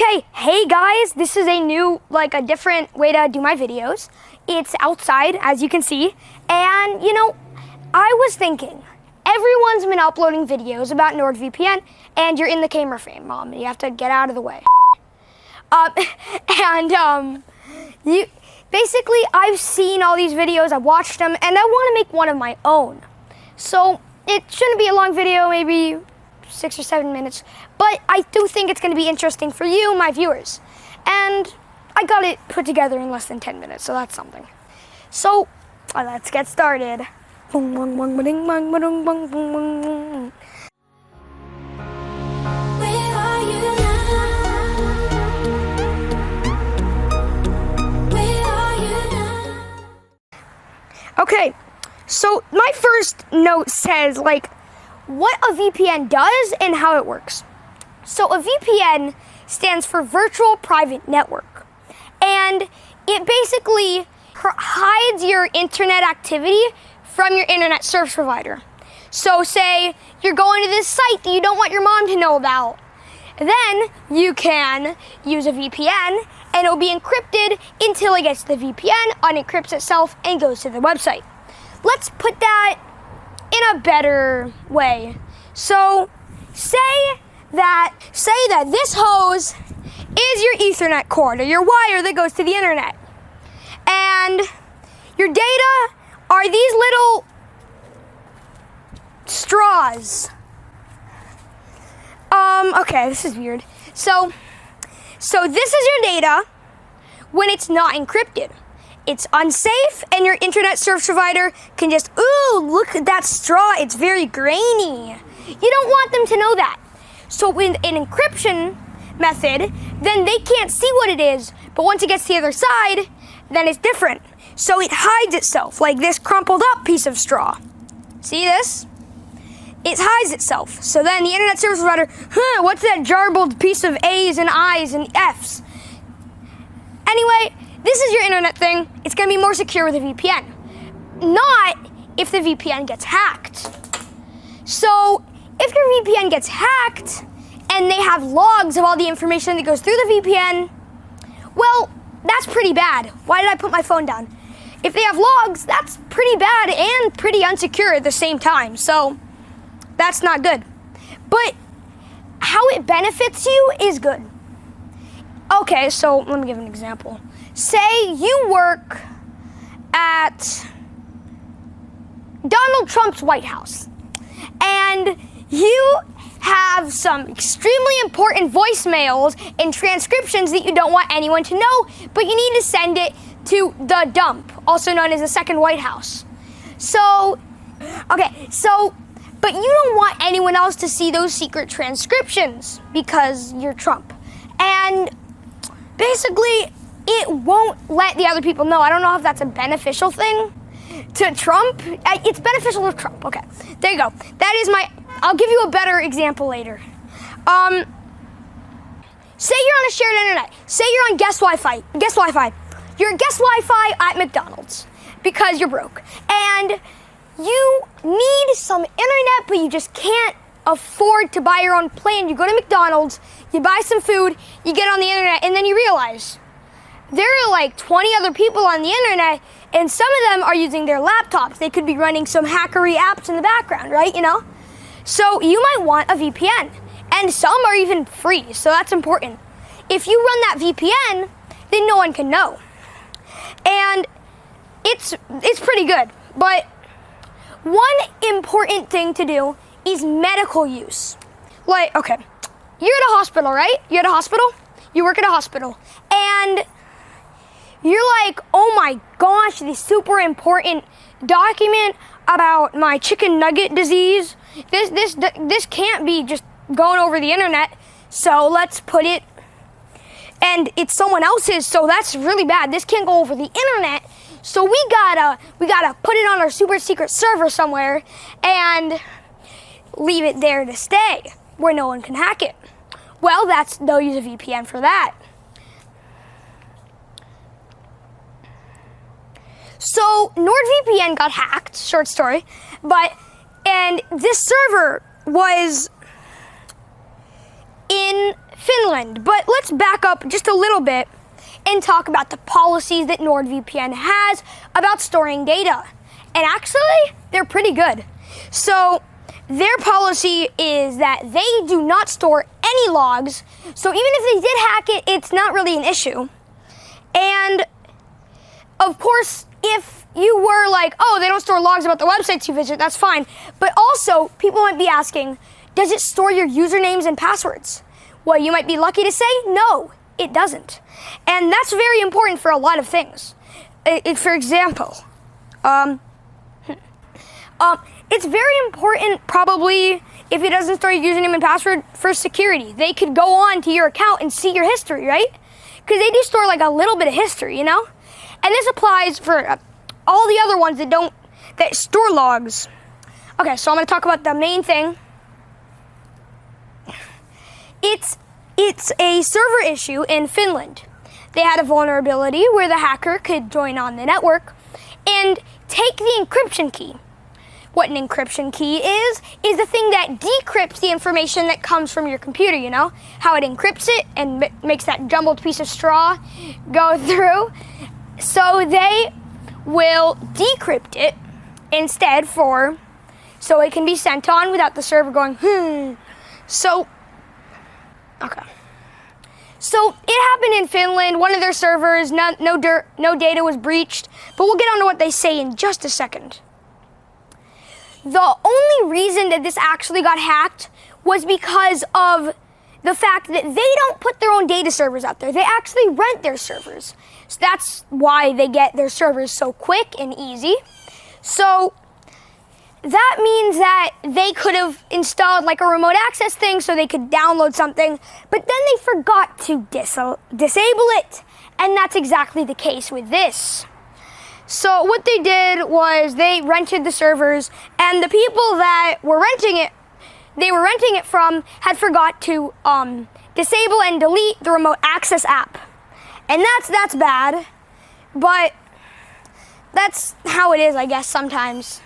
Okay, hey guys, this is a different way to do my videos. It's outside, as you can see, and I was thinking, everyone's been uploading videos about NordVPN, and you're in the camera frame, Mom, you have to get out of the way. Basically, I've seen all these videos, I've watched them, and I want to make one of my own. So, it shouldn't be a long video, maybe 6 or 7 minutes, but I do think it's going to be interesting for you, my viewers. And I got it put together in less than 10 minutes, so that's something. So, let's get started. Okay, so my first note says what a VPN does and how it works. So a VPN stands for Virtual Private Network, and it basically hides your internet activity from your internet service provider. So say you're going to this site that you don't want your mom to know about, then you can use a VPN and it'll be encrypted until it gets to the VPN, unencrypts itself, and goes to the website. Let's put that in a better way. So say that this hose is your Ethernet cord or your wire that goes to the internet. And your data are these little straws. Okay, this is weird. So this is your data when it's not encrypted. It's unsafe, and your internet service provider can just, ooh, look at that straw, it's very grainy. You don't want them to know that. So with an encryption method, then they can't see what it is, but once it gets to the other side, then it's different. So it hides itself, like this crumpled up piece of straw. See this? It hides itself. So then the internet service provider, what's that jarbled piece of A's and I's and F's? Anyway, this is your internet thing. It's going to be more secure with a VPN. Not if the VPN gets hacked. So if your VPN gets hacked and they have logs of all the information that goes through the VPN, well, that's pretty bad. Why did I put my phone down? If they have logs, that's pretty bad and pretty unsecure at the same time. So that's not good. But how it benefits you is good. Okay, so let me give an example. Say you work at Donald Trump's White House, and you have some extremely important voicemails and transcriptions that you don't want anyone to know, but you need to send it to the dump, also known as the second White House. But you don't want anyone else to see those secret transcriptions because you're Trump. And basically, it won't let the other people know. I don't know if that's a beneficial thing to Trump. It's beneficial to Trump. Okay, there you go. I'll give you a better example later. Say you're on a shared internet. Say you're on guest Wi-Fi. You're guest Wi-Fi at McDonald's because you're broke. And you need some internet, but you just can't afford to buy your own plan. You go to McDonald's, you buy some food, you get on the internet, and then you realize there are like 20 other people on the internet, and some of them are using their laptops. They could be running some hackery apps in the background, right? So you might want a VPN, and some are even free, so that's important. If you run that VPN, then no one can know. And it's pretty good, but one important thing to do is medical use. Okay, you're at a hospital, right? You're at a hospital? You work at a hospital, and you're like, oh my gosh, this super important document about my chicken nugget disease. This can't be just going over the internet, so let's put it, and it's someone else's, so that's really bad. This can't go over the internet, so we gotta put it on our super secret server somewhere and leave it there to stay where no one can hack it. Well, they'll use a VPN for that. So NordVPN got hacked, short story, and this server was in Finland. But let's back up just a little bit and talk about the policies that NordVPN has about storing data. And actually, they're pretty good. So their policy is that they do not store any logs. So even if they did hack it, it's not really an issue. And of course, if you were like, oh, they don't store logs about the websites you visit, that's fine. But also, people might be asking, does it store your usernames and passwords? Well, you might be lucky to say, no, it doesn't. And that's very important for a lot of things. For example, it's very important probably if it doesn't store your username and password for security. They could go on to your account and see your history, right? Because they do store like a little bit of history, you know? And this applies for all the other ones that store logs. Okay, so I'm going to talk about the main thing. It's a server issue in Finland. They had a vulnerability where the hacker could join on the network and take the encryption key. What an encryption key is the thing that decrypts the information that comes from your computer, you know? How it encrypts it and makes that jumbled piece of straw go through. So they will decrypt it instead so it can be sent on without the server going, So it happened in Finland, one of their servers, no data was breached, but we'll get on to what they say in just a second. The only reason that this actually got hacked was because of the fact that they don't put their own data servers out there. They actually rent their servers. So that's why they get their servers so quick and easy. So that means that they could have installed like a remote access thing so they could download something, but then they forgot to disable it. And that's exactly the case with this. So what they did was they rented the servers, and the people that were renting it from had forgot to disable and delete the remote access app. And that's bad, but that's how it is, I guess, sometimes.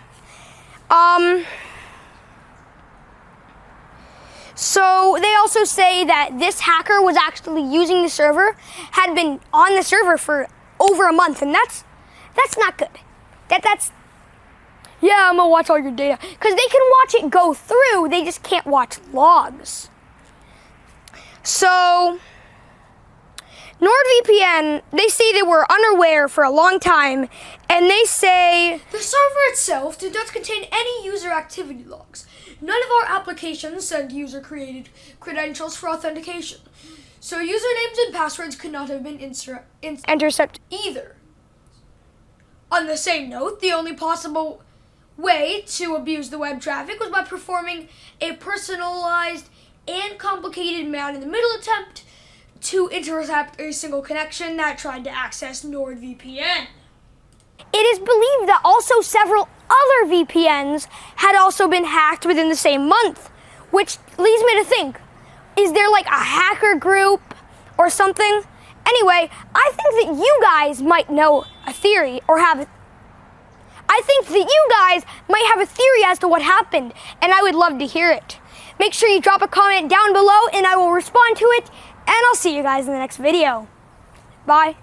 So they also say that this hacker was actually using the server, had been on the server for over a month, and that's not good. Yeah, I'm gonna watch all your data. Because they can watch it go through, they just can't watch logs. So, NordVPN, they say they were unaware for a long time, and they say the server itself did not contain any user activity logs. None of our applications send user-created credentials for authentication. So usernames and passwords could not have been intercepted either. On the same note, the only possible way to abuse the web traffic was by performing a personalized and complicated man-in-the-middle attempt to intercept a single connection that tried to access NordVPN. It is believed that also several other VPNs had also been hacked within the same month, which leads me to think, is there like a hacker group or something? Anyway, I think that you guys might know a theory as to what happened, and I would love to hear it. Make sure you drop a comment down below and I will respond to it, and I'll see you guys in the next video. Bye.